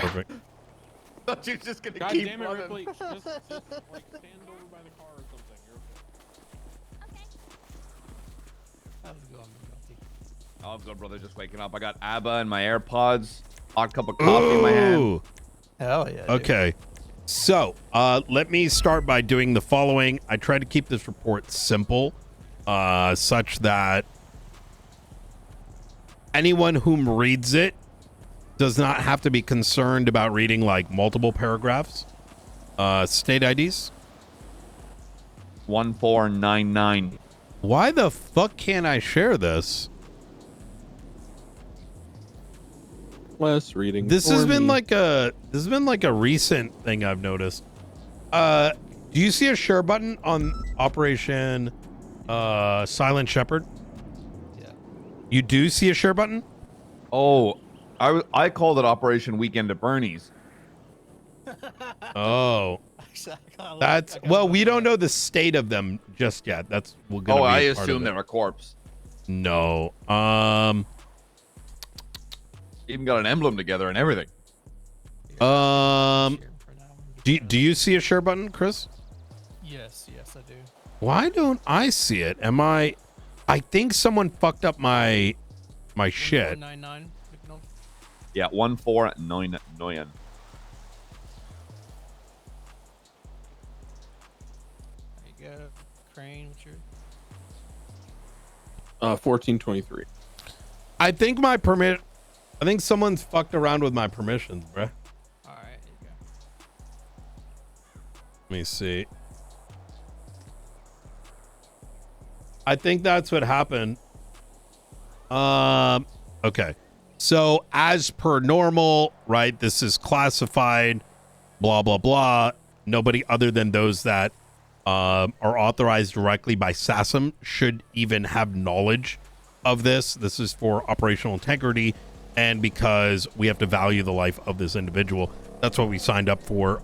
Perfect. Thought you were just gonna God keep damn it, running. Ripley. Just like stand over by the car or something. How's it going, McNaulty? Oh, good brother, just waking up. I got ABBA in my AirPods, hot cup of coffee in my hand. Ooh. Hell yeah. Dude. Okay. So, let me start by doing the following. I try to keep this report simple, such that anyone whom reads it does not have to be concerned about reading like multiple paragraphs. State IDs. 1499. Why the fuck can't I share this? Less reading. This has been like a recent thing I've noticed. Do you see a share button on Operation Silent Shepard? Yeah. You do see a share button? Oh, I called it Operation Weekend at Bernie's. Oh. That's well, we don't know the state of them just yet. That's gonna Oh, be I a part of assume it. they're a corpse. No. Even got an emblem together and everything. Do you see a share button, Chris? Yes, I do. Why don't I see it? I think someone fucked up my shit. 99, McNaulty. Yeah, 1499. There you go. Crane, what's your 1423. I think someone's fucked around with my permissions, bruh. Alright, there you go. Let me see. I think that's what happened. Okay. So as per normal, right? This is classified, blah, blah, blah. Nobody other than those that are authorized directly by SASM should even have knowledge of this. This is for operational integrity. And because we have to value the life of this individual, that's what we signed up for.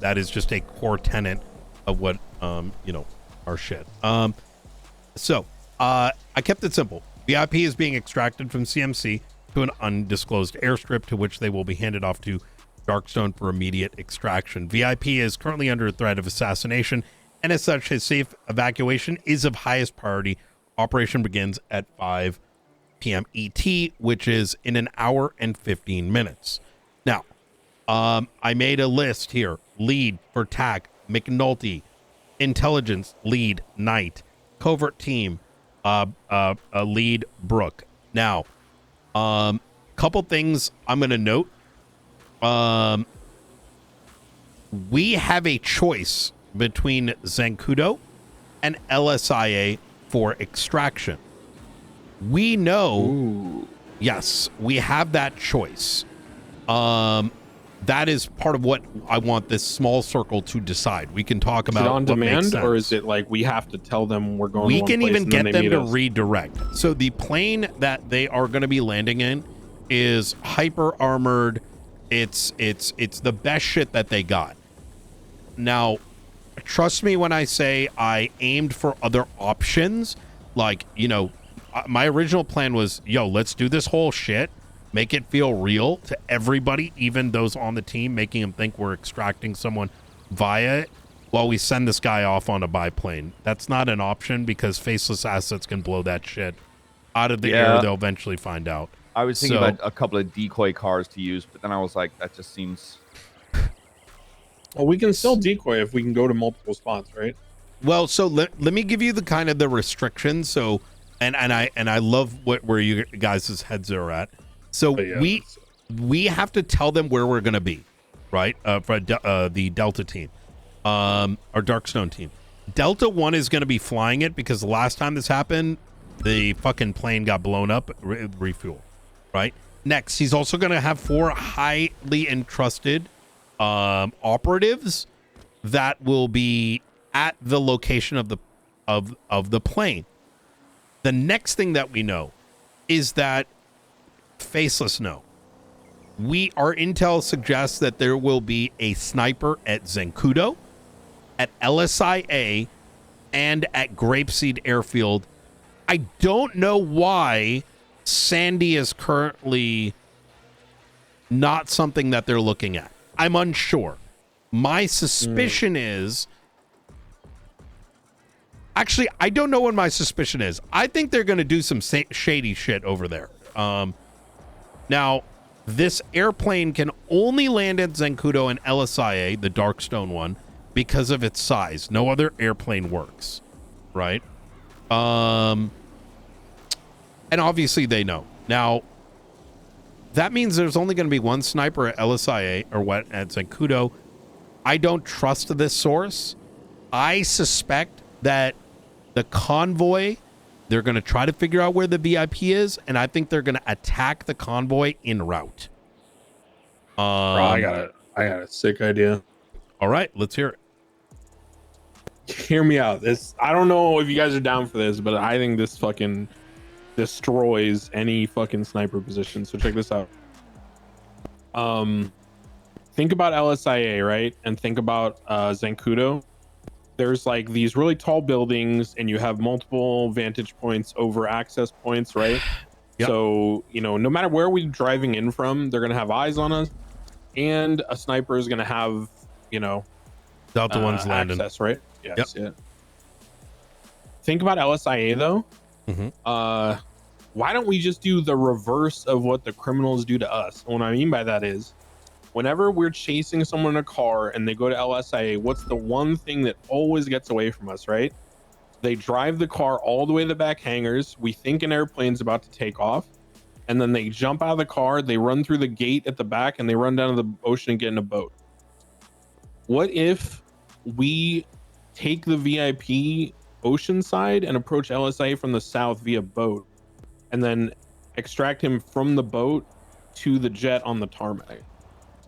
That is just a core tenet of what, our shit. So I kept it simple. VIP is being extracted from CMC to an undisclosed airstrip to which they will be handed off to Darkstone for immediate extraction. VIP is currently under threat of assassination, and as such, his safe evacuation is of highest priority. Operation begins at 5 p.m. ET, which is in an hour and 15 minutes. Now, I made a list here. Lead for TAC, McNaulty. Intelligence, lead, Knight. Covert team, lead, Brooke. Now, couple things I'm going to note. We have a choice between Zancudo and LSIA for extraction. We know, Ooh. yes, we have that choice. That is part of what I want this small circle to decide. We can talk Is about it on what makes demand, sense. or is it like we have to tell them we're going? We to one can place even and then get they them meet to us? redirect. So the plane that they are going to be landing in is hyper armored. It's the best shit that they got. Now, trust me when I say I aimed for other options. Like, my original plan was, let's do this whole shit, make it feel real to everybody, even those on the team, making them think we're extracting someone via it while we send this guy off on a biplane. That's not an option because faceless assets can blow that shit out of the air. They'll eventually find out. I was thinking about a couple of decoy cars to use, but then I was like, that just seems... Well, we can still decoy if we can go to multiple spots, right? Well, so let me give you the kind of the restrictions. So, and I love where you guys' heads are at. So we have to tell them where we're going to be, right? For the Delta team, our Darkstone team. Delta 1 is going to be flying it because the last time this happened, the fucking plane got blown up, refuel, right? Next, he's also going to have 4 highly entrusted operatives that will be at the location of the plane. The next thing that we know is that Faceless know. Our intel suggests that there will be a sniper at Zancudo, at LSIA, and at Grapeseed Airfield. I don't know why Sandy is currently not something that they're looking at. I'm unsure. My suspicion is... Actually, I don't know what my suspicion is. I think they're going to do some shady shit over there. Now, this airplane can only land at Zancudo and LSIA, the Darkstone one, because of its size. No other airplane works, right? And obviously they know. Now, that means there's only going to be one sniper at LSIA or what at Zancudo. I don't trust this source. I suspect that the convoy, they're going to try to figure out where the VIP is, and I think they're going to attack the convoy en route. Bro, I got a sick idea. All right, let's hear it. Hear me out. I don't know if you guys are down for this, but I think this fucking destroys any fucking sniper position. So check this out. Think about LSIA, right? And think about Zancudo. There's like these really tall buildings and you have multiple vantage points over access points, right? Yep. So, you know, no matter where we're driving in from, they're going to have eyes on us, and a sniper is going to have, you know, Delta One's landing. access, right? Yes. Yep. Yeah. Think about LSIA though. Mm-hmm. Why don't we just do the reverse of what the criminals do to us? And what I mean by that is, whenever we're chasing someone in a car and they go to LSIA, what's the one thing that always gets away from us, right? They drive the car all the way to the back hangars. We think an airplane's about to take off, and then they jump out of the car, they run through the gate at the back, and they run down to the ocean and get in a boat. What if we take the VIP ocean side and approach LSIA from the south via boat, and then extract him from the boat to the jet on the tarmac?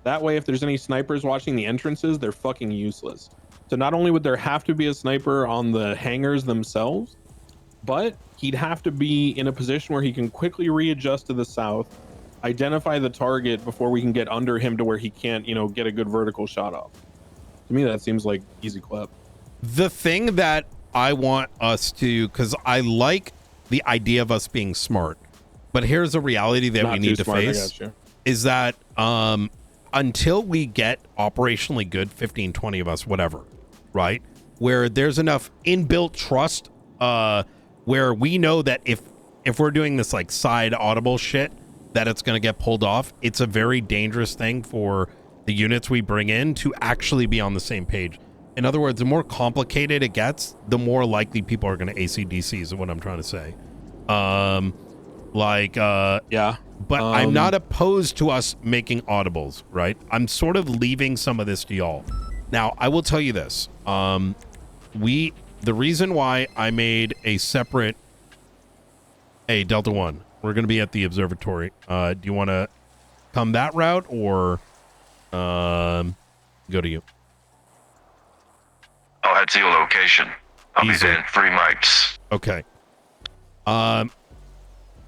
That way, if there's any snipers watching the entrances, they're fucking useless. So not only would there have to be a sniper on the hangars themselves, but he'd have to be in a position where he can quickly readjust to the south, identify the target before we can get under him to where he can't, you know, get a good vertical shot off. To me, that seems like easy clap. The thing that I want us to, because I like the idea of us being smart, but here's a reality that we need to face, is that until we get operationally good, 15, 20 of us, whatever, right? Where there's enough inbuilt trust, where we know that if we're doing this like side audible shit, that it's going to get pulled off. It's a very dangerous thing for the units we bring in to actually be on the same page. In other words, the more complicated it gets, the more likely people are going to AC/DC is what I'm trying to say. Yeah. But I'm not opposed to us making audibles, right? I'm sort of leaving some of this to y'all. Now, I will tell you this. The reason why I made a separate... Hey, Delta One, we're going to be at the observatory. Do you want to come that route or go to you? I'll head to your location. I'll Easy. be there in 3 mics. Okay.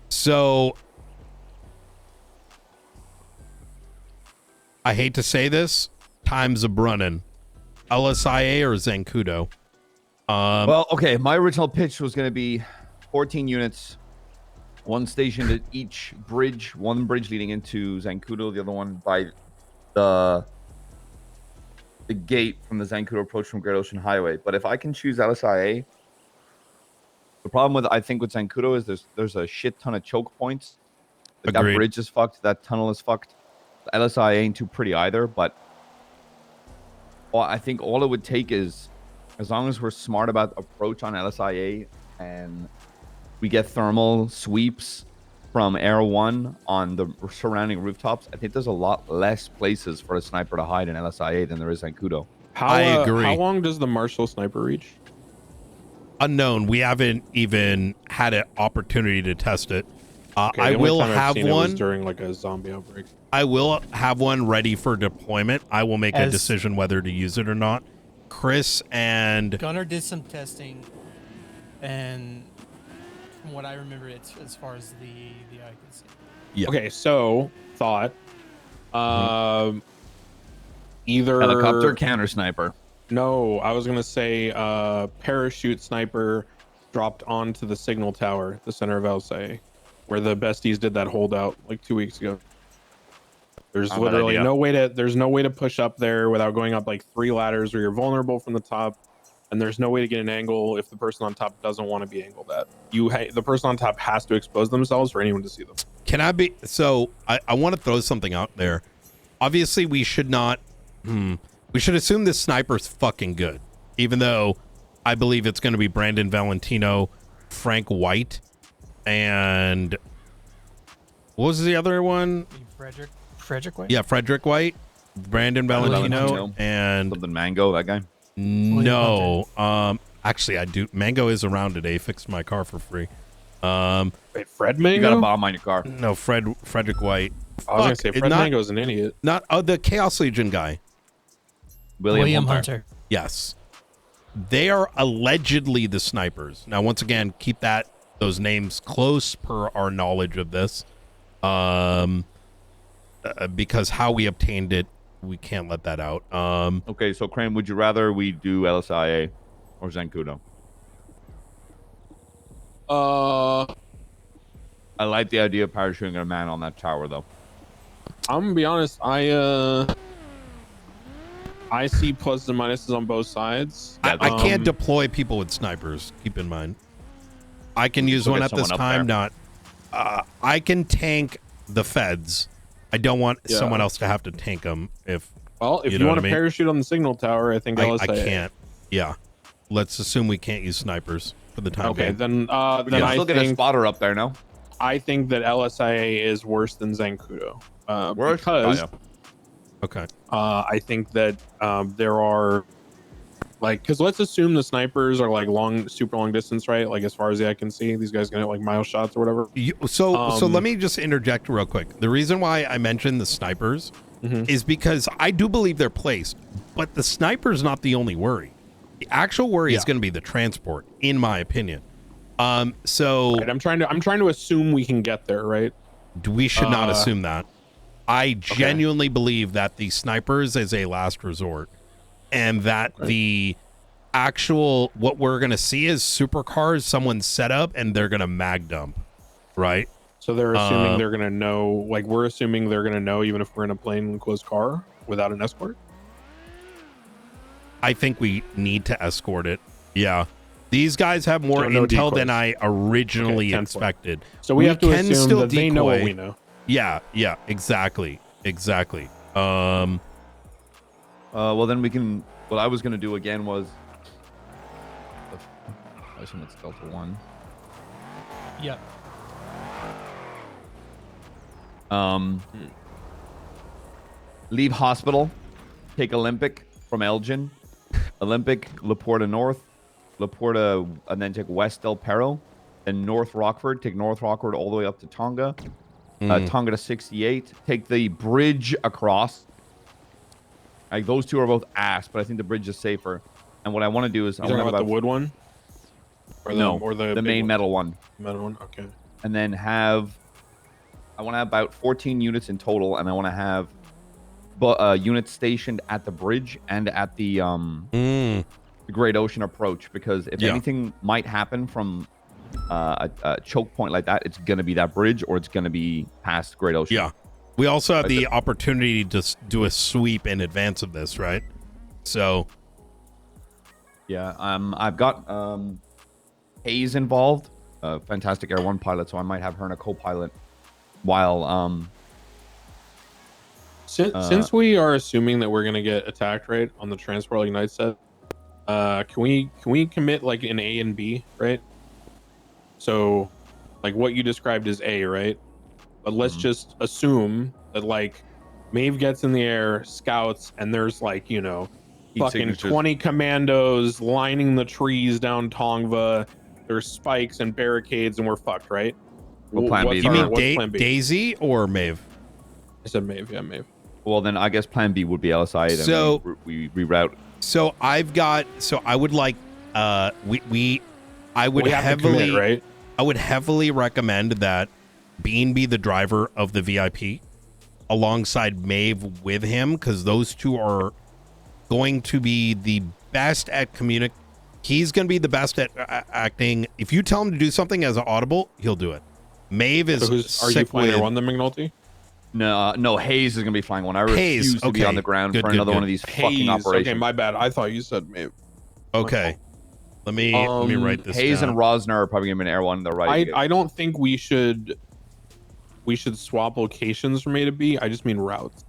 So... I hate to say this, time's a brunnin'. LSIA or Zancudo? Well, okay. My original pitch was going to be 14 units, one stationed at each bridge, one bridge leading into Zancudo, the other one by the gate from the Zancudo approach from Great Ocean Highway. But if I can choose LSIA, the problem with Zancudo is there's a shit ton of choke points. Like that bridge is fucked. That tunnel is fucked. The LSIA ain't too pretty either, but I think all it would take is, as long as we're smart about approach on LSIA and we get thermal sweeps from Air 1 on the surrounding rooftops, I think there's a lot less places for a sniper to hide in LSIA than there is in Zancudo. I agree. How long does the Marshall sniper reach? Unknown. We haven't even had an opportunity to test it. Okay, I will have one during like a zombie outbreak. I will have one ready for deployment. I will make a decision whether to use it or not. Chris and Gunnar did some testing, and from what I remember, it's as far as the eye can see. Yeah. Okay, so thought, either Helicopter counter sniper. No, I was gonna say parachute sniper dropped onto the signal tower, the center of LSA, where the besties did that holdout like 2 weeks ago. There's Not a bad literally idea. there's no way to push up there without going up like 3 ladders where you're vulnerable from the top. And there's no way to get an angle if the person on top doesn't want to be angled at. The person on top has to expose themselves for anyone to see them. Can I be, so I want to throw something out there. Obviously we should not, we should assume this sniper's fucking good, even though I believe it's going to be Brandon Valentino, Frank White, and what was the other one? Frederick White? Yeah, Frederick White, Brandon Valentino, and Something Mango, that guy. no, actually I do. Mango is around today. Fixed my car for free. Wait, Fred You Mango? got a bomb on your car. No, Frederick White. I was gonna Fuck, say Fred Mango's an idiot. Not the Chaos Legion guy. William Hunter. Yes. They are allegedly the snipers. Now, once again, keep those names close per our knowledge of this. Because how we obtained it, we can't let that out. Okay, so Crane, would you rather we do LSIA or Zancudo? I like the idea of parachuting a man on that tower, though. I'm gonna be honest. I see pluses and minuses on both sides. I can't deploy people with snipers. Keep in mind, I can use Still one get at this someone up time. there. Not, I can tank the feds. I don't want someone else to have to tank them. If Well, if you know want what to I mean? parachute on the signal tower, I think I LSIA. can't. Yeah, let's assume we can't use snipers for the time Okay, being. then We can I still get a think spotter up there, no? I think that LSIA is worse than Zancudo. Worse? Because Oh, yeah. Okay. I think that there are because let's assume the snipers are like super long distance, right? Like as far as the eye can see, these guys gonna hit like mile shots or whatever. So let me just interject real quick. The reason why I mentioned the snipers is because I do believe they're placed, but the sniper's not the only worry. The actual worry is going to be the transport, in my opinion. So Right, I'm trying to assume we can get there, right? we should not assume that. I genuinely believe that the snipers is a last resort, and that the actual what we're going to see is supercars, someone set up, and they're going to mag dump, right? So they're assuming they're gonna know, like we're assuming they're gonna know, even if we're in a plain closed car without an escort. I think we need to escort it. Yeah. These guys have more No intel decoys. than I originally 10-4. expected. So we have to can assume still that they know what decoy. we know. Yeah, exactly. Well, then we can. What I was gonna do again was. I assume it's Delta 1. Yep. Leave hospital, take Olympic from Elgin, Olympic, Laporta North, Laporta, and then take West Del Perro, and North Rockford, take North Rockford all the way up to Tonga, Tonga to 68, take the bridge across. Like those two are both ass, but I think the bridge is safer. And what I want to do is You talking about the wood one? Or the big main one? metal one. Metal one. Okay. And then I want to have about 14 units in total, and I want to have units stationed at the bridge and at the Great Ocean approach, because if anything might happen from a choke point like that, it's gonna be that bridge, or it's gonna be past Great Ocean. Yeah. We also have the opportunity to do a sweep in advance of this, right? So yeah, I've got Hayes involved, fantastic Air 1 pilot, so I might have her in a co-pilot while Since we are assuming that we're gonna get attacked, right, on the transport like Knight said, can we commit like an A and B, right? So, like what you described as A, right? But let's just assume that like Maeve gets in the air, scouts, and there's like fucking signatures. 20 commandos lining the trees down Tongva. There's spikes and barricades, and we're fucked, right? Well, plan B. What's you our- mean what's plan B? Daisy or Maeve? I said Maeve, yeah, Maeve. well, then I guess plan B would be LSI. Then So- we reroute. So I would like I would We have to heavily commit, right? I would heavily recommend that Bean be the driver of the VIP alongside Maeve with him, because those two are going to be the best at He's going to be the best at acting. If you tell him to do something as an audible, he'll do it. Maeve is So are you sick flying with, Air 1 then, McNulty? No, Hayes is gonna be flying one. I Hayes, refuse to be okay. on the ground Good, for good, another good. one of these fucking Hayes. operations. Okay, my bad. I thought you said maybe. Okay. Let me write this Hayes down. and Rosner are probably gonna be in Air One. They're right. I don't think we should swap locations from A to B. I just mean routes.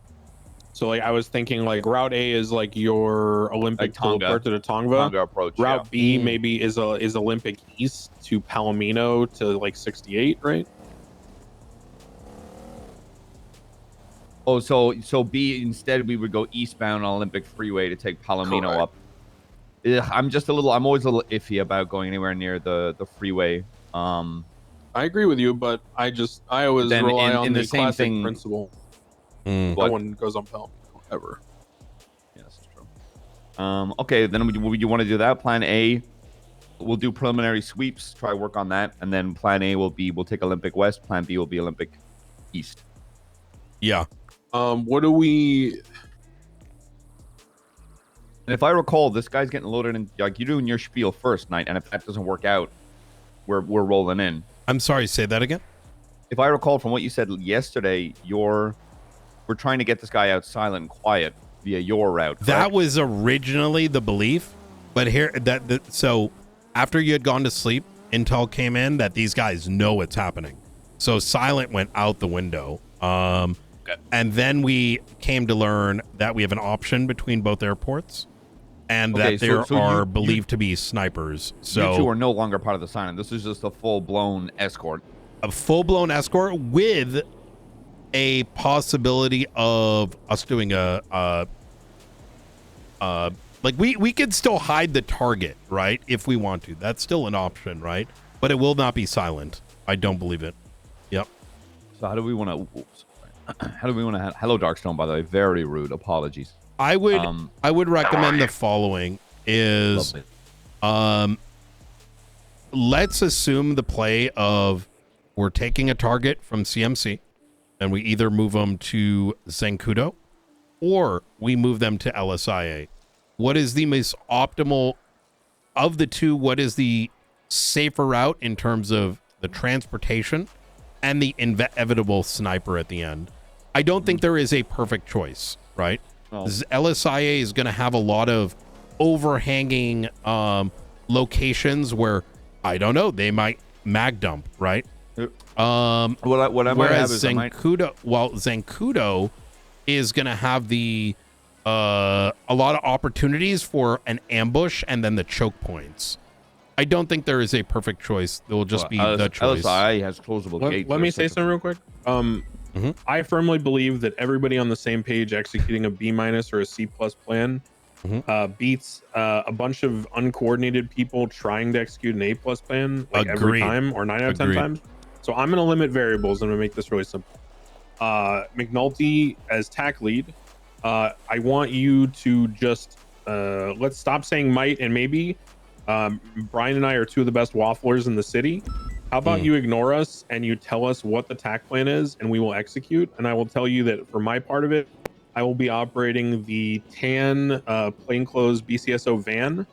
So like I was thinking like route A is like your Olympic Tonga. teleport to the Tonga approach. Route B Mm. maybe is Olympic East to Palomino to like 68, right? Oh, so B instead we would go eastbound on Olympic Freeway to take Palomino Correct. up. I'm always a little iffy about going anywhere near the freeway. I agree with you, but I always Then rely in on the the same classic thing- principle. Mm. No one goes on Palomino ever. Yes, that's true. Okay, then you want to do that? Plan A, we'll do preliminary sweeps, try work on that, and then Plan A we'll take Olympic West. Plan B will be Olympic East. Yeah. What do we? And if I recall, this guy's getting loaded in. Like you're doing your spiel first, Knight, and if that doesn't work out, we're rolling in. I'm sorry, say that again. If I recall from what you said yesterday, we're trying to get this guy out silent and quiet via your route. That correct? was originally the belief, but so after you had gone to sleep, intel came in that these guys know what's happening. So silent went out the window. And then we came to learn that we have an option between both airports, and Okay, that there so are you- believed to be snipers. So you two are no longer part of the silent. This is just a full-blown escort. a full-blown escort with a possibility of us doing like we could still hide the target, right, if we want to. That's still an option, right? But it will not be silent. I don't believe it. Yep. So how do we want to? Hello, Darkstone. By the way, very rude. Apologies. I would recommend the following is Lovely. let's assume the play of we're taking a target from CMC and we either move them to Zancudo or we move them to LSIA. What is the most optimal of the two? What is the safer route in terms of the transportation and the inevitable sniper at the end? I don't think there is a perfect choice, right? No. LSIA is going to have a lot of overhanging locations where, I don't know, they might mag dump, right? What I might Whereas have is Zancudo is going to have the a lot of opportunities for an ambush and then the choke points. I don't think there is a perfect choice. There will just be the choice. LSI has closable gates. Let me say something real quick. I firmly believe that everybody on the same page executing a B- or a C+ plan beats a bunch of uncoordinated people trying to execute an A+ plan like every Agreed. time or 9 out of 10 times. So I'm going to limit variables. I'm going to make this really simple. McNaulty as TAC lead. I want you to just let's stop saying might and maybe. Brian and I are two of the best wafflers in the city. How about you ignore us and you tell us what the TAC plan is and we will execute? And I will tell you that for my part of it, I will be operating the tan plainclothes BCSO van,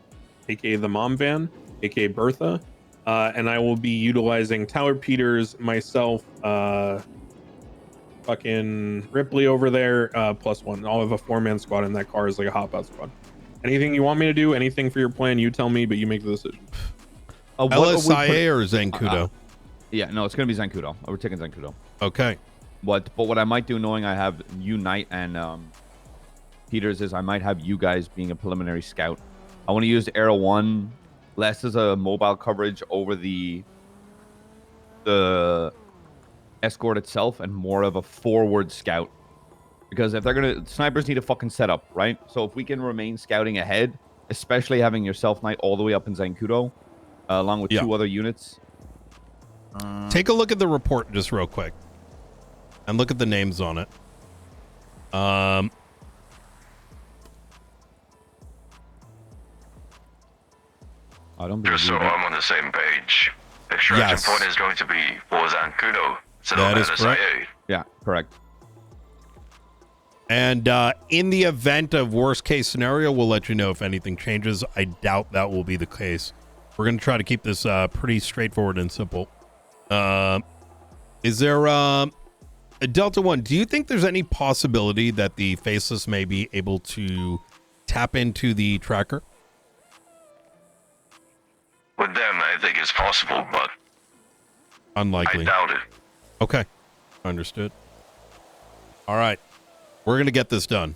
aka the mom van, aka Bertha, and I will be utilizing Tyler Peters, myself, fucking Ripley over there, +1. I'll have a 4-man squad in that car as like a hop out squad. Anything you want me to do, anything for your plan, you tell me, but you make the decision. LSIA or Zancudo? Yeah, no, it's gonna be Zancudo. We're taking Zancudo. Okay. But what I might do, knowing I have you, Knight, and Peters, is I might have you guys being a preliminary scout. I want to use Arrow 1 less as a mobile coverage over the escort itself and more of a forward scout. Because if they're snipers need a fucking setup, right? So if we can remain scouting ahead, especially having yourself, Knight, all the way up in Zancudo, along with 2 other units. Take a look at the report just real quick. And look at the names on it. I don't believe Just so that. I'm on the same page. Extraction Yes. point is going to be for Zancudo. So That not is correct. LSIA. Yeah, correct. And in the event of worst case scenario, we'll let you know if anything changes. I doubt that will be the case. We're going to try to keep this pretty straightforward and simple. Is there Delta One, do you think there's any possibility that the faceless may be able to tap into the tracker? With them, I think it's possible, but Unlikely. I doubt it. Okay. Understood. All right. We're going to get this done.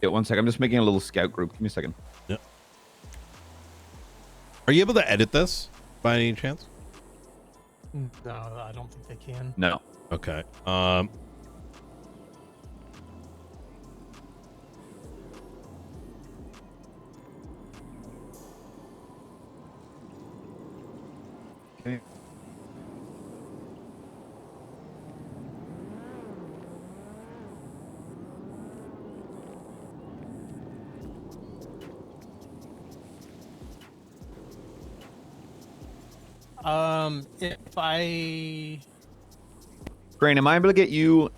Yeah, 1 second. I'm just making a little scout group. Give me a second. Yeah. Are you able to edit this by any chance? No, I don't think they can. No. Okay. Okay. If I Crane, am I able to get you?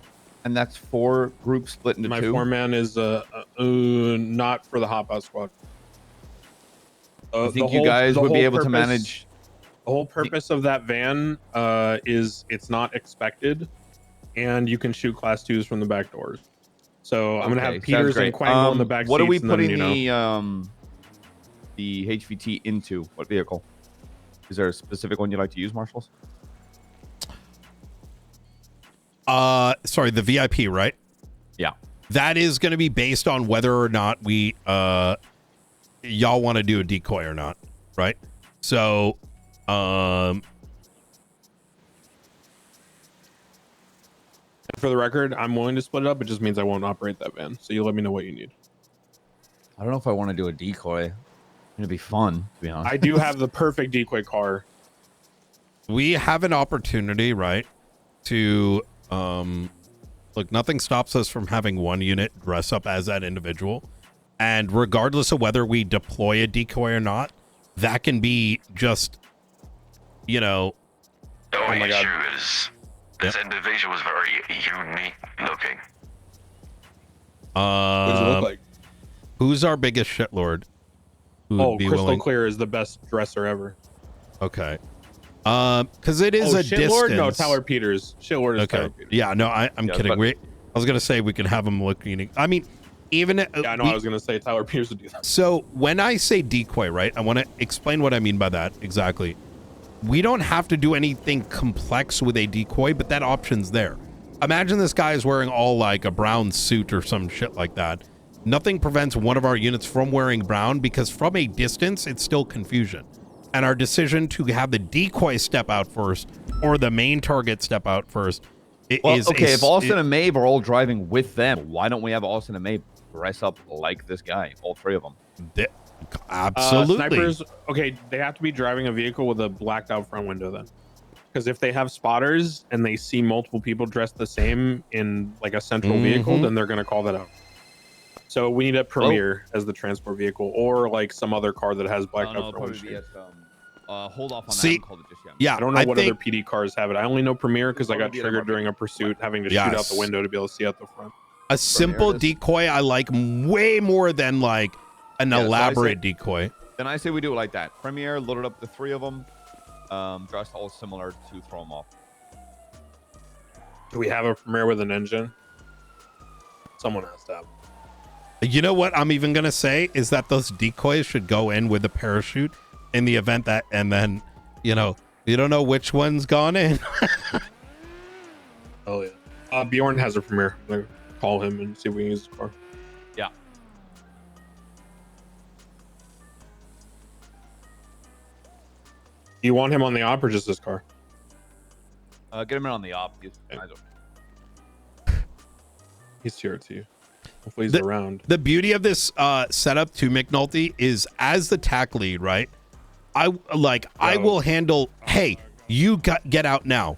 And that's 4 groups split into My 2. 4-man is not for the hop out squad. I think you guys would be able to manage. The whole purpose of that van is it's not expected, and you can shoot class 2s from the back doors. So I'm gonna Okay, have Peters and Quangle in the back What are we seats, and then, putting the HVT into? What vehicle? Is there a specific one you'd like to use, Marshals? Sorry, the VIP, right? Yeah. That is going to be based on whether or not we y'all want to do a decoy or not, right? So And for the record, I'm willing to split it up. It just means I won't operate that van. So you let me know what you need. I don't know if I want to do a decoy. It'd be fun, to be honest. I do have the perfect decoy car. we have an opportunity, right, to look, nothing stops us from having one unit dress up as that individual, and regardless of whether we deploy a decoy or not, that can be just, you know, The only my God. issue is this individual was very unique looking. What does it look like? Who's our biggest shitlord? Who Oh, would be Crystal willing? Clear is the best dresser ever. Okay. Because it is a Shitlord? distance. No, Tyler Peters. Shitlord is Tyler Okay. Peters. Yeah, no, I'm Yeah, kidding. but- I was gonna say we can have them look unique. I mean, even Yeah, I know. I was gonna say Tyler Peters would do that. so when I say decoy, right, I want to explain what I mean by that exactly. We don't have to do anything complex with a decoy, but that option's there. Imagine this guy is wearing all like a brown suit or some shit like that. Nothing prevents one of our units from wearing brown, because from a distance, it's still confusion. And our decision to have the decoy step out first or the main target step out first Well, is okay, if Austin and Maeve are all driving with them, why don't we have Austin and Maeve dress up like this guy? All 3 of them. absolutely. Snipers. Okay, they have to be driving a vehicle with a blacked out front window then, because if they have spotters and they see multiple people dressed the same in like a central vehicle, then they're gonna call that out. So we need a Premier as the transport vehicle, or like some other car that has blacked out front windshield. Hold off on See, that. Called it just yet. Yeah, I don't know what think, other PD cars have it. I only know Premier because I got Probably be triggered the during a pursuit, having to shoot out the Yes. window to be able to see out the front. a simple Premier is- decoy I like way more than like an Yeah, so I elaborate say- decoy. Then I say we do it like that. Premier, loaded up the 3 of them, dressed all similar to throw them off. Do we have a Premier with an engine? Someone has to have. You know what I'm even gonna say is that those decoys should go in with a parachute in the event that, and then, you know, you don't know which one's gone in. Oh yeah. Bjorn has a Premier. Like, call him and see if we can use the car. Yeah. Do you want him on the op or just this car? Get him in on the op. He's here to you. Hopefully he's around. The beauty of this setup to McNulty is, as the tack lead, right? I will handle. Hey, you get out now.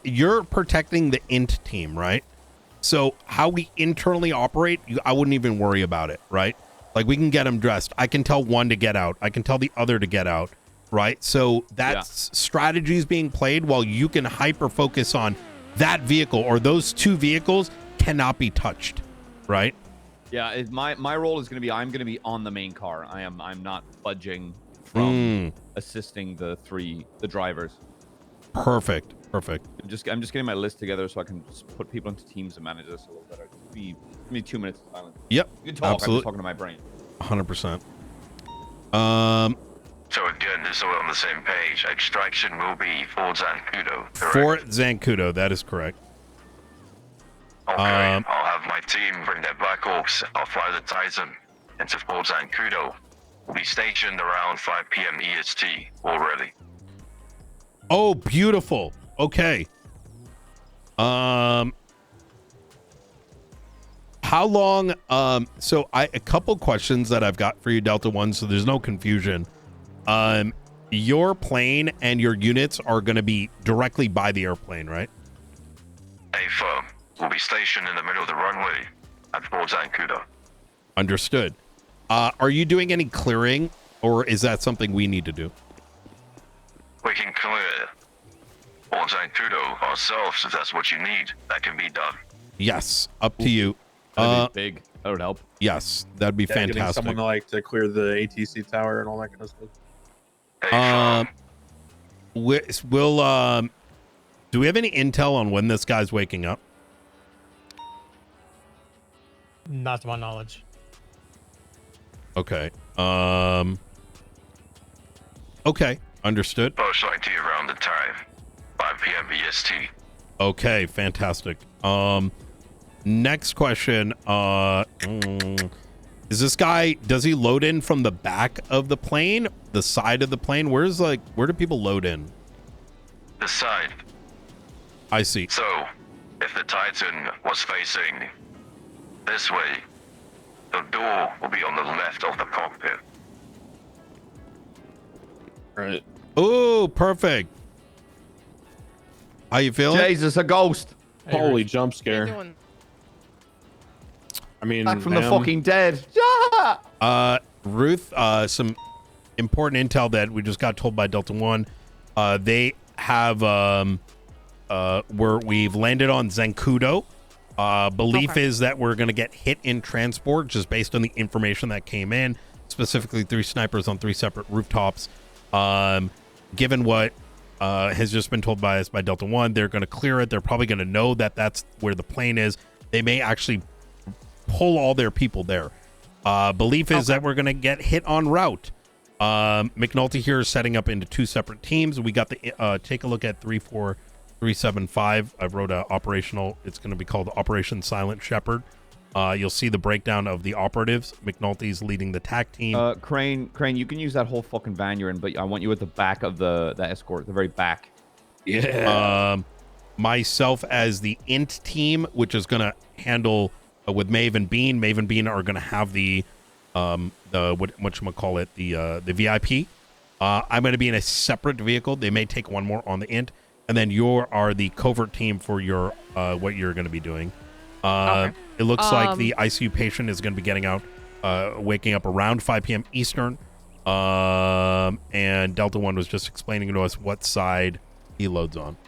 You're protecting the int team, right? So how we internally operate, I wouldn't even worry about it, right? Like, we can get them dressed. I can tell one to get out. I can tell the other to get out, right? So that's strategies being played while you can hyper focus on that vehicle, or those 2 vehicles cannot be touched, right? Yeah, my role is going to be, I'm going to be on the main car. I'm not budging from assisting the drivers. Perfect. I'm just getting my list together so I can just put people into teams and manage this a little better. Give me 2 minutes of silence. Yep. You can talk. Absolutely. I'm just talking to my brain. 100%. So again, this is all on the same page. Extraction will be for Zancudo, correct? For Zancudo, that is correct. Okay, I'll have my team bring their Black Hawks. I'll fly the Titan into Fort Zancudo. We'll be stationed around 5 p.m. EST already. Oh, beautiful. Okay. How long? So a couple questions that I've got for you, Delta One, so there's no confusion. Your plane and your units are going to be directly by the airplane, right? A firm will be stationed in the middle of the runway at Fort Zancudo. Understood. Are you doing any clearing, or is that something we need to do? We can clear Fort Zancudo ourselves if that's what you need. That can be done. Yes, up to you. That'd be big. That would help. Yes, that'd be Getting fantastic. someone to clear the ATC tower and all that kind of stuff. Do we have any intel on when this guy's waking up? Not to my knowledge. Okay. Okay, understood. Most likely around the time, 5 p.m. EST. Okay, fantastic. Next question. Is this guy, does he load in from the back of the plane, the side of the plane? Where do people load in? The side. I see. So, if the Titan was facing this way, the door will be on the left of the cockpit. Right. Oh, perfect. How you feeling? Jesus, a ghost. Hey, Holy Rich. jump What are scare. you doing? I mean, Back from the ma'am, fucking dead. Yeah! Ruth, some important intel that we just got told by Delta One. They have where we've landed on Zancudo. Belief Okay. is that we're going to get hit in transport just based on the information that came in, specifically 3 snipers on 3 separate rooftops. Given what has just been told by us by Delta One, they're going to clear it. They're probably going to know that that's where the plane is. They may actually pull all their people there. Belief is that we're going to get hit en route. McNaulty here is setting up into 2 separate teams. We got the take a look at 34375. I wrote a operational. It's going to be called Operation Silent Shepard. You'll see the breakdown of the operatives. McNaulty's leading the TAC team. Crane, you can use that whole fucking van you're in, but I want you at the back of the escort, the very back. Yeah. Myself as the int team, which is going to handle with Maeve and Bean. Maeve and Bean are going to have the whatchamacallit, the VIP. I'm going to be in a separate vehicle. They may take one more on the int, and then you are the covert team for your what you're going to be doing. Okay. It looks like the ICU patient is going to be getting out, waking up around 5 p.m. Eastern. And Delta One was just explaining to us what side he loads on.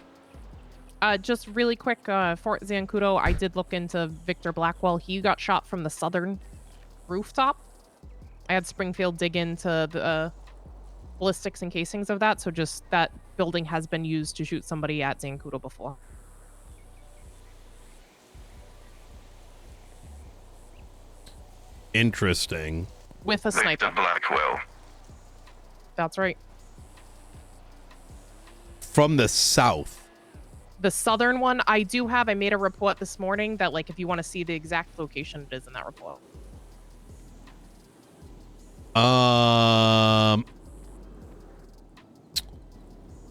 Just really quick, Fort Zancudo, I did look into Victor Blackwell. He got shot from the southern rooftop. I had Springfield dig into the ballistics and casings of that, so just that building has been used to shoot somebody at Zancudo before. Interesting. With a Victor sniper. Blackwell. That's right. From the south. The southern one, I made a report this morning that, if you want to see the exact location, it is in that report.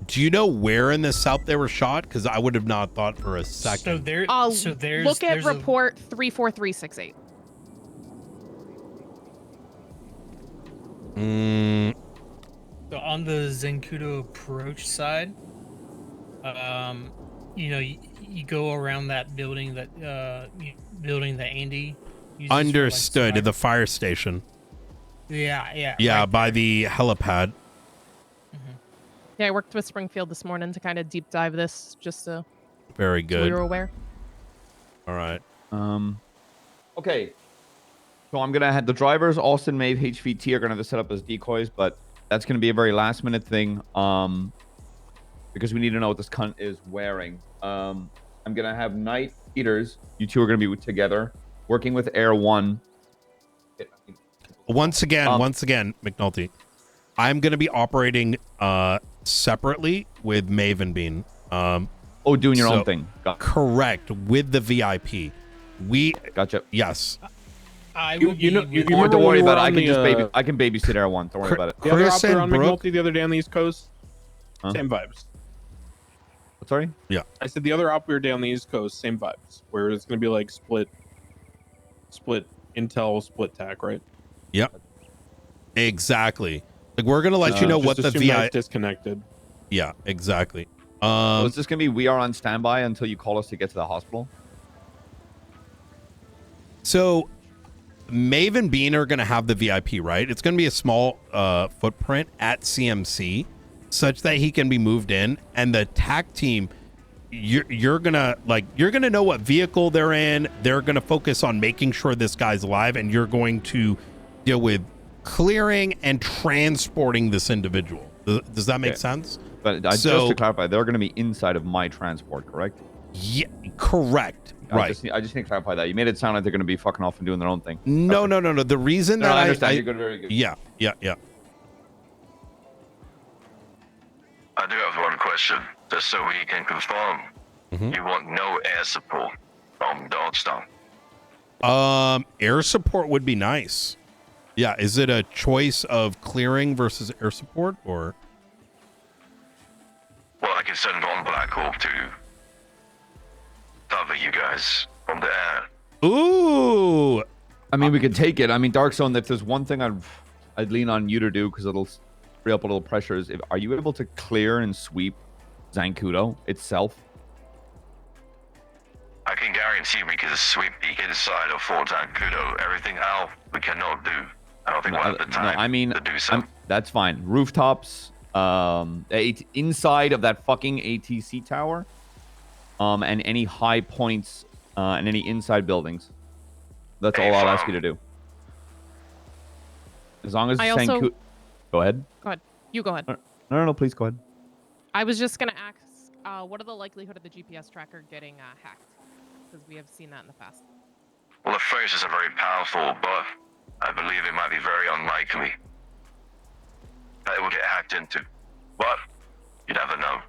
Do you know where in the south they were shot? Because I would have not thought for a second. So there. there's Look at there's a- report 34368. So on the Zancudo approach side, you go around that building that Andy uses for, Understood. survival. The fire station. Yeah. Yeah, right by there. the helipad. Yeah, I worked with Springfield this morning to kind of deep dive this, just so Very we good. were aware. All right. Okay. So I'm gonna have the drivers, Austin, Maeve, HVT are gonna have to set up as decoys, but That's going to be a very last minute thing. Because we need to know what this cunt is wearing. I'm going to have night eaters. You two are going to be together, working with Air 1. Once again, McNulty, I'm going to be operating separately with Maven Bean. Doing your own thing. Correct, with the VIP. Gotcha. Yes. Don't worry about it. I can babysit Air 1. Don't worry about it. The other operator on McNulty the other day on the East Coast, same vibes. Sorry? Yeah. I said the other operator day on the East Coast, same vibes. Where it's going to be like split intel, split tac, right? Yep. Exactly. Like we're gonna let you know what the VI disconnected. Yeah, exactly. So it's just gonna be we are on standby until you call us to get to the hospital. So Maven Bean are gonna have the VIP, right? It's gonna be a small footprint at CMC, such that he can be moved in, and the TAC team. You're gonna know what vehicle they're in. They're gonna focus on making sure this guy's alive, and you're going to deal with clearing and transporting this individual. Does that make sense? But just to clarify, they're going to be inside of my transport, correct? Yeah, correct. Right. I just need to clarify that. You made it sound like they're going to be fucking off and doing their own thing. No. The reason that I understand. You're good, very good. Yeah. I do have one question, just so we can confirm. You want no air support from Dodgetown? Air support would be nice. Yeah, is it a choice of clearing versus air support, or? Well, I can send on Black Hawk to cover you guys from the air. Ooh! I mean, we could take it. I mean, Dark Zone, if there's one thing I'd lean on you to do, because it'll free up a little pressure, is are you able to clear and sweep Zancudo itself? I can guarantee we can sweep the inside of Fort Zancudo. Everything else we cannot do. I don't think we'll have the time to do so. That's fine. Rooftops, inside of that fucking ATC tower, and any high points, and any inside buildings. That's all I'll ask you to do. As long as Zancudo... Go ahead. Go ahead. You go ahead. No, please go ahead. I was just going to ask, what are the likelihood of the GPS tracker getting hacked? Because we have seen that in the past. Well, the phrases are very powerful, but I believe it might be very unlikely that it will get hacked into. But you never know.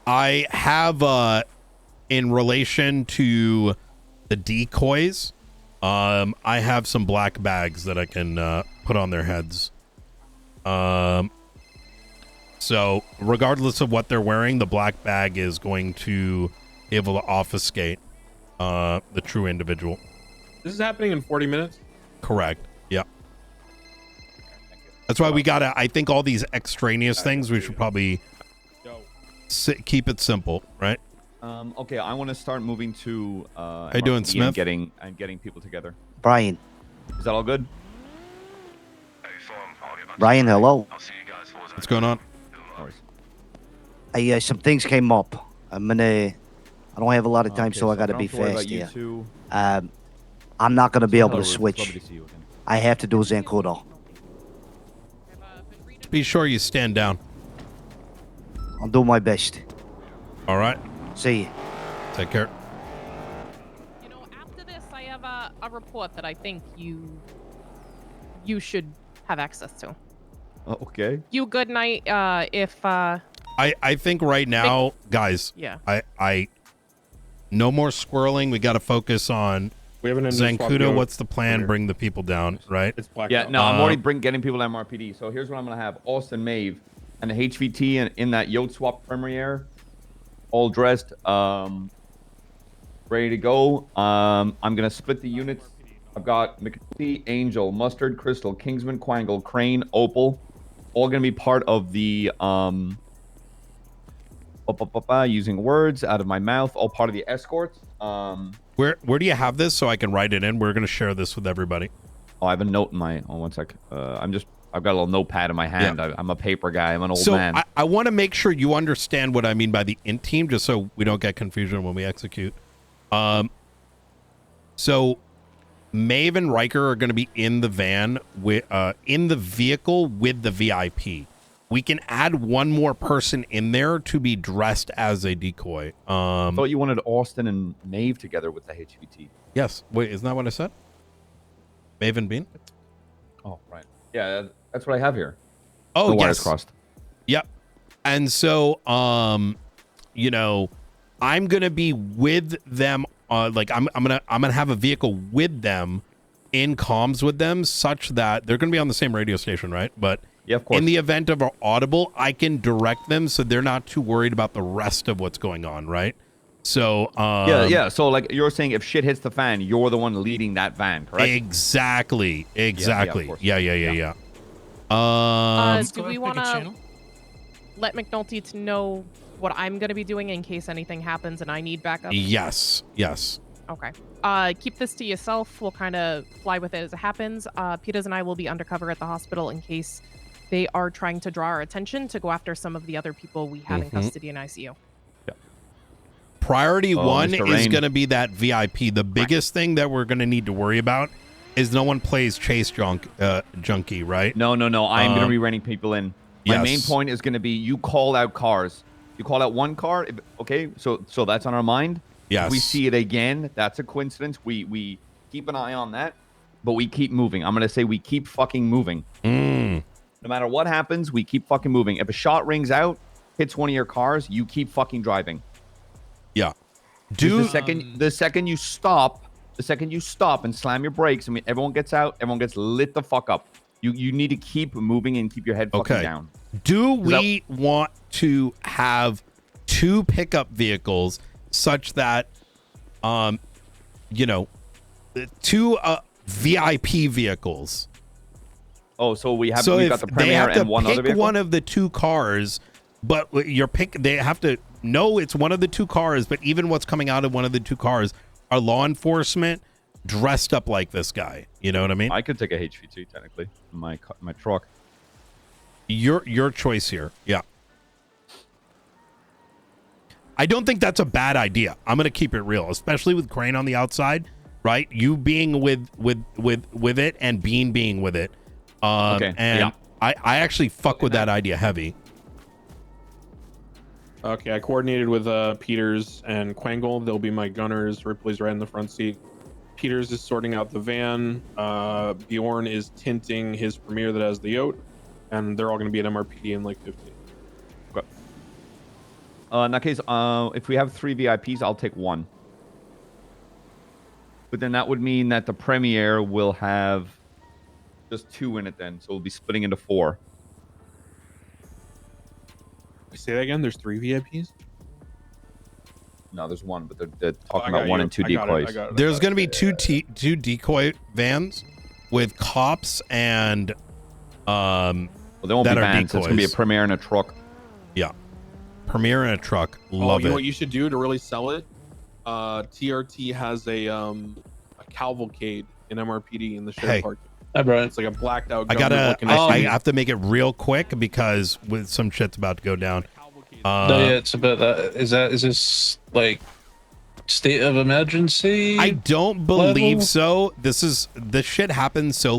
I have in relation to the decoys, I have some black bags that I can put on their heads. So regardless of what they're wearing, the black bag is going to be able to obfuscate the true individual. This is happening in 40 minutes? Correct. Yeah. That's why we gotta, I think all these extraneous things, we should probably keep it simple, right? Okay, I want to start moving to how you doing, Smith? And getting people together. Brian. Is that all good? Brian, hello. What's going on? Some things came up. I don't have a lot of time, so I gotta be fast here. I'm not gonna be able to switch. I have to do Zancudo. Be sure you stand down. I'll do my best. All right. See you. Take care. You know, after this, I have a report that I think you should have access to. Okay. You good night. I think right now, guys. Yeah. I no more squirreling. We got to focus on Zancudo. What's the plan? Bring the people down, right? It's black. Yeah. No, I'm already getting people to MRPD. So here's what I'm gonna have: Austin, Maeve, and the HVT in that Yacht Swap premiere, all dressed, ready to go. I'm gonna split the units. I've got McNaulty, Angel, Mustard, Crystal, Kingsman, Quangle, Crane, Opal, all gonna be part of the using words out of my mouth, all part of the escorts. Where do you have this so I can write it in? We're gonna share this with everybody. Oh, I have a note in my. Oh, one sec. I've got a little notepad in my hand. Yeah. I'm a paper guy. I'm an old man. So I want to make sure you understand what I mean by the int team, just so we don't get confusion when we execute. So Maeve and Riker are going to be in the van with in the vehicle with the VIP. We can add one more person in there to be dressed as a decoy. I thought you wanted Austin and Maeve together with the HVT. Yes. Wait, isn't that what I said? Maeve and Bean? Oh, right. Yeah, that's what I have here. Oh, the yes. wires crossed. Yep. And so, you know, I'm gonna be with them. Like I'm gonna have a vehicle with them, in comms with them, such that they're gonna be on the same radio station, right? But yeah, of course. In the event of an audible, I can direct them so they're not too worried about the rest of what's going on, right? So yeah. So like you're saying, if shit hits the fan, you're the one leading that van, correct? Exactly. Yeah. Do we want to let McNulty to know what I'm going to be doing in case anything happens and I need backup? Yes. Okay. Keep this to yourself. We'll kind of fly with it as it happens. Peters and I will be undercover at the hospital in case they are trying to draw our attention to go after some of the other people we have in custody in ICU. Priority one is going to be that VIP. The biggest thing that we're going to need to worry about is no one plays chase junkie, right? No. I'm going to be renting people in. My main point is going to be you call out cars. You call out one car. Okay, so that's on our mind. Yes. If we see it again, that's a coincidence. We keep an eye on that, but we keep moving. I'm going to say we keep fucking moving. No matter what happens, we keep fucking moving. If a shot rings out, hits one of your cars, you keep fucking driving. Yeah. The second you stop and slam your brakes, I mean, everyone gets out, everyone gets lit the fuck up. You need to keep moving and keep your head fucking down. Do we want to have 2 pickup vehicles such that, you know, 2 VIP vehicles? Oh, so we got the Premier and one other vehicle? One of the 2 cars, but they have to know it's one of the 2 cars, but even what's coming out of one of the 2 cars are law enforcement dressed up like this guy. You know what I mean? I could take a HV2 technically in my truck. Your choice here. Yeah. I don't think that's a bad idea. I'm going to keep it real, especially with Crane on the outside, right? You being with it and Bean being with it. I actually fuck with that idea heavy. Okay, I coordinated with Peters and Quangle. They'll be my gunners. Ripley's right in the front seat. Peters is sorting out the van. Bjorn is tinting his Premier that has the yacht, and they're all going to be at MRPD in like 15. Okay. In that case, if we have 3 VIPs, I'll take 1. But then that would mean that the Premier will have just 2 in it then, so we'll be splitting into 4. Say that again. There's 3 VIPs. No, there's 1, but they're talking about 1 and 2 decoys. There's going to be 2 decoy vans with cops and well, they won't be vans. It's going to be a Premier and a truck. Yeah, Premier and a truck. Love it. You know what you should do to really sell it? TRT has a cavalcade in MRPD in the sheriff park. It's like a blacked out. I have to make it real quick because with some shit's about to go down. It's about that. Is this like state of emergency? I don't believe so. This shit happens so